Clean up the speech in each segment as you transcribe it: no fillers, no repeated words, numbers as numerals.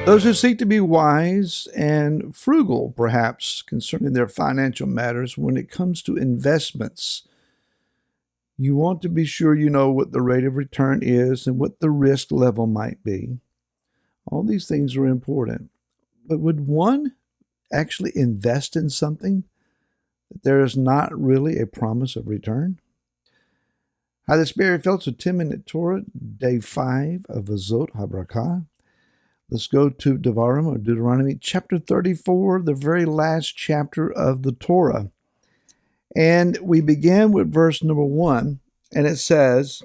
Those who seek to be wise and frugal, perhaps, concerning their financial matters when it comes to investments. You want to be sure you know what the rate of return is and what the risk level might be. All these things are important. But would one actually invest in something that there is not really a promise of return? Hi, this is Barry Phelps with 10-Minute Torah, Day 5 of V'zot, haBracha. Let's go to Deuteronomy chapter 34, the very last chapter of the Torah. And we begin with verse number 1, and it says,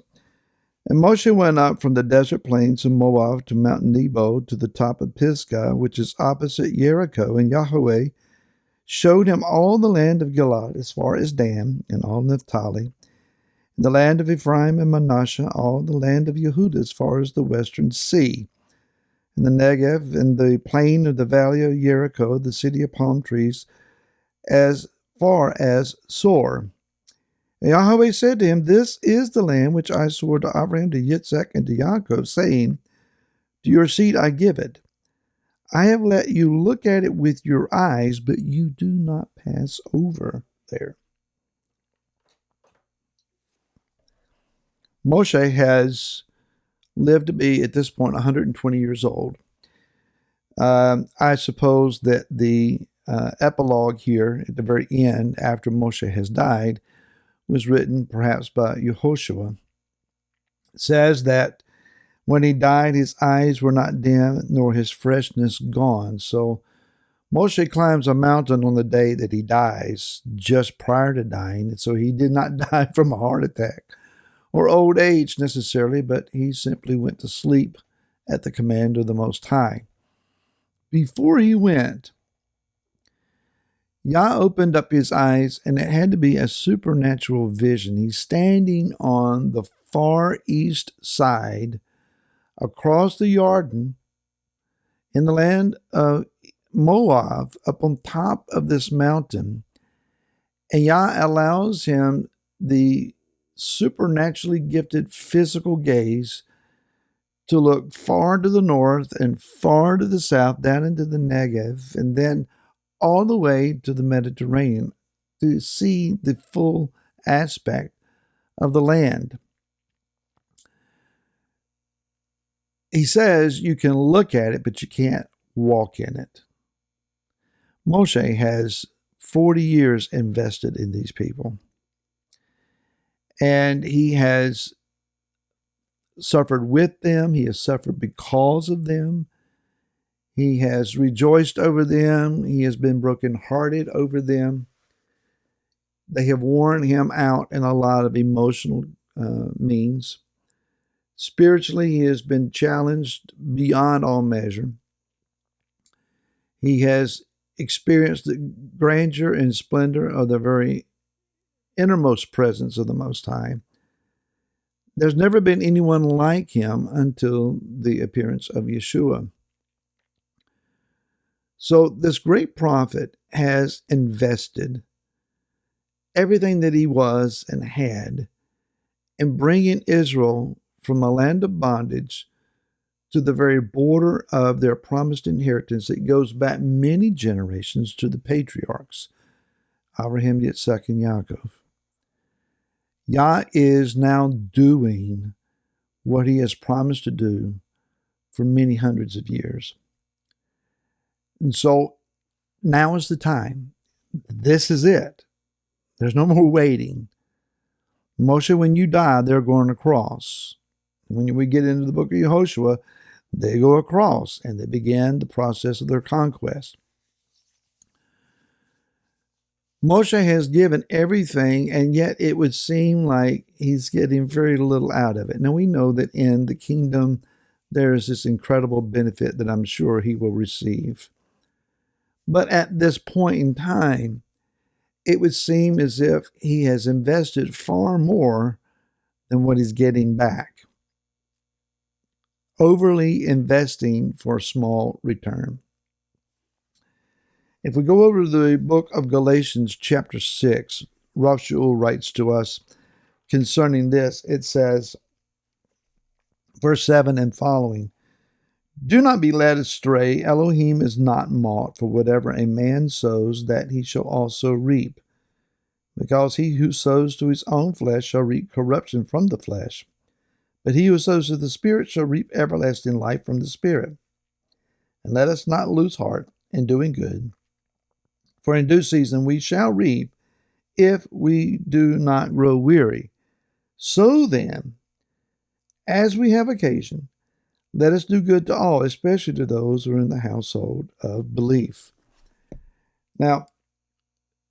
And Moshe went up from the desert plains of Moab to Mount Nebo to the top of Pisgah, which is opposite Jericho, and Yahweh showed him all the land of Gilead as far as Dan, and all Naphtali, and the land of Ephraim and Manasseh, all the land of Yehudah as far as the western sea, and the Negev, and the plain of the valley of Jericho, the city of palm trees, as far as Sor. And Yahweh said to him, This is the land which I swore to Abraham, to Yitzchak, and to Yaakov, saying, To your seed I give it. I have let you look at it with your eyes, but you do not pass over there. Moshe has lived to be, at this point, 120 years old. I suppose that the epilogue here at the very end, after Moshe has died, was written perhaps by Yehoshua. It says that when he died, his eyes were not dim, nor his freshness gone. So Moshe climbs a mountain on the day that he dies, just prior to dying. And so he did not die from a heart attack or old age necessarily, but he simply went to sleep at the command of the Most High. Before he went, Yah opened up his eyes, and it had to be a supernatural vision. He's standing on the far east side, across the Jordan, in the land of Moab, up on top of this mountain. And Yah allows him the supernaturally gifted physical gaze to look far to the north and far to the south, down into the Negev, and then all the way to the Mediterranean to see the full aspect of the land. He says you can look at it, but you can't walk in it. Moshe has 40 years invested in these people. And he has suffered with them. He has suffered because of them. He has rejoiced over them. He has been brokenhearted over them. They have worn him out in a lot of emotional means. Spiritually, he has been challenged beyond all measure. He has experienced the grandeur and splendor of the very innermost presence of the Most High. There's never been anyone like him until the appearance of Yeshua. So this great prophet has invested everything that he was and had in bringing Israel from a land of bondage to the very border of their promised inheritance. It goes back many generations to the patriarchs, Abraham, Yitzchak, and Yaakov. Yah is now doing what he has promised to do for many hundreds of years. And so now is the time. This is it. There's no more waiting. Moshe, when you die, they're going across. When we get into the book of Yehoshua, they go across and they begin the process of their conquest. Moshe has given everything, and yet it would seem like he's getting very little out of it. Now, we know that in the kingdom, there is this incredible benefit that I'm sure he will receive. But at this point in time, it would seem as if he has invested far more than what he's getting back. Overly investing for a small return. If we go over to the book of Galatians chapter 6, Rav Shaul writes to us concerning this. It says, verse 7 and following, Do not be led astray. Elohim is not mocked, for whatever a man sows, that he shall also reap. Because he who sows to his own flesh shall reap corruption from the flesh, but he who sows to the Spirit shall reap everlasting life from the Spirit. And let us not lose heart in doing good, for in due season we shall reap, if we do not grow weary. So then, as we have occasion, let us do good to all, especially to those who are in the household of belief. Now,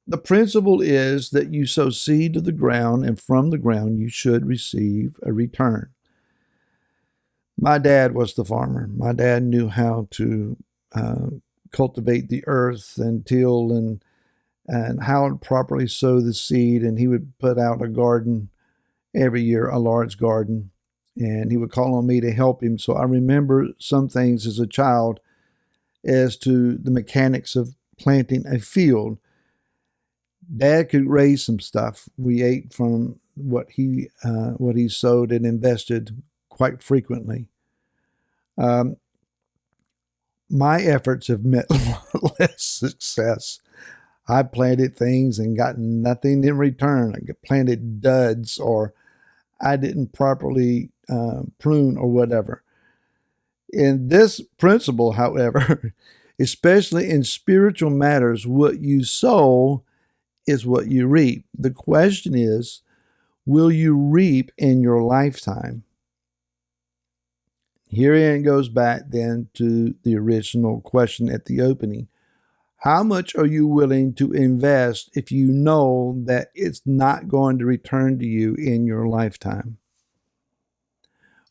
the principle is that you sow seed to the ground, and from the ground you should receive a return. My dad was the farmer. My dad knew how to cultivate the earth and till and how to properly sow the seed. And he would put out a garden every year, a large garden, and he would call on me to help him. So I remember some things as a child as to the mechanics of planting a field. Dad could raise some stuff. We ate from what he sowed and invested quite frequently. My efforts have met less success. I planted things and got nothing in return. I planted duds, or I didn't properly prune or whatever. In this principle, however, especially in spiritual matters, what you sow is what you reap. The question is, will you reap in your lifetime? Here it goes back then to the original question at the opening. How much are you willing to invest if you know that it's not going to return to you in your lifetime?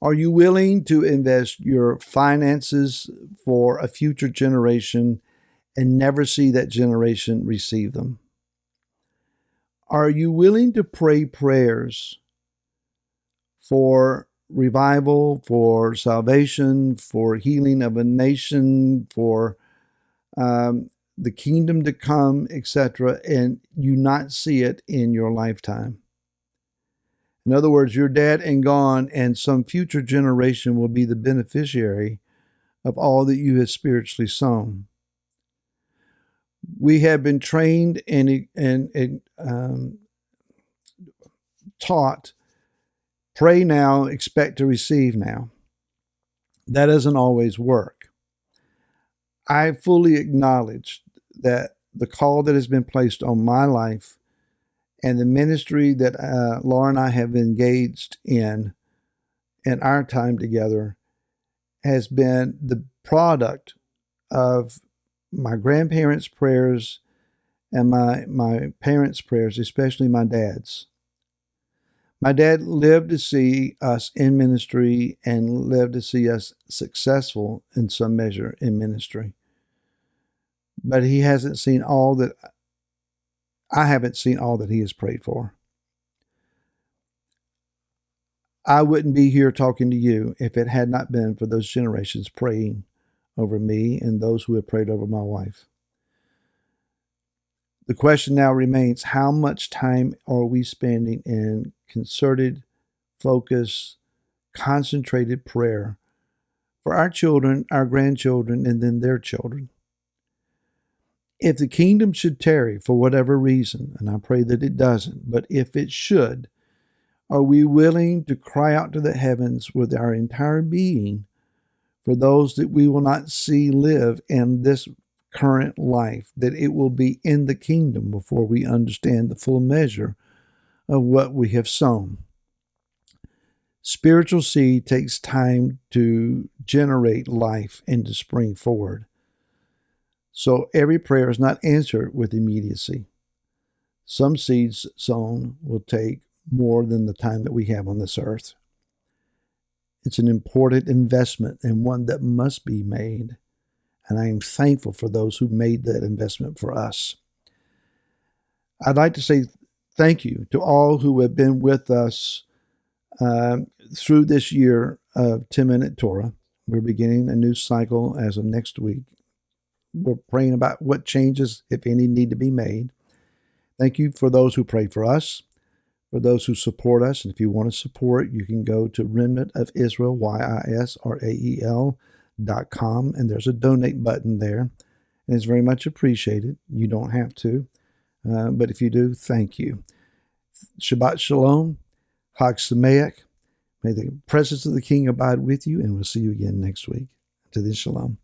Are you willing to invest your finances for a future generation and never see that generation receive them? Are you willing to pray prayers for revival, for salvation, for healing of a nation, for the kingdom to come, etc., and you not see it in your lifetime? In other words, you're dead and gone, and some future generation will be the beneficiary of all that you have spiritually sown. We have been trained and taught, pray now, expect to receive now. That doesn't always work. I fully acknowledge that the call that has been placed on my life and the ministry that Laura and I have engaged in our time together has been the product of my grandparents' prayers and my parents' prayers, especially my dad's. My dad lived to see us in ministry and lived to see us successful in some measure in ministry. But he hasn't seen all that, I haven't seen all that he has prayed for. I wouldn't be here talking to you if it had not been for those generations praying over me and those who have prayed over my wife. The question now remains, how much time are we spending in concerted, focused, concentrated prayer for our children, our grandchildren, and then their children? If the kingdom should tarry for whatever reason, and I pray that it doesn't, but if it should, are we willing to cry out to the heavens with our entire being for those that we will not see live in this current life, that it will be in the kingdom before we understand the full measure of what we have sown? Spiritual seed takes time to generate life and to spring forward. So every prayer is not answered with immediacy. Some seeds sown will take more than the time that we have on this earth. It's an important investment and one that must be made. And I am thankful for those who made that investment for us. I'd like to say thank you to all who have been with us through this year of 10-Minute Torah. We're beginning a new cycle as of next week. We're praying about what changes, if any, need to be made. Thank you for those who pray for us, for those who support us. And if you want to support, you can go to Remnant of Israel, YISRAEL.org. minutetorahavzot.com, and there's a donate button there, and it's very much appreciated. You don't have to, but if you do, thank you. Shabbat Shalom, Chag Sameach. May the presence of the King abide with you, and we'll see you again next week. To then, Shalom.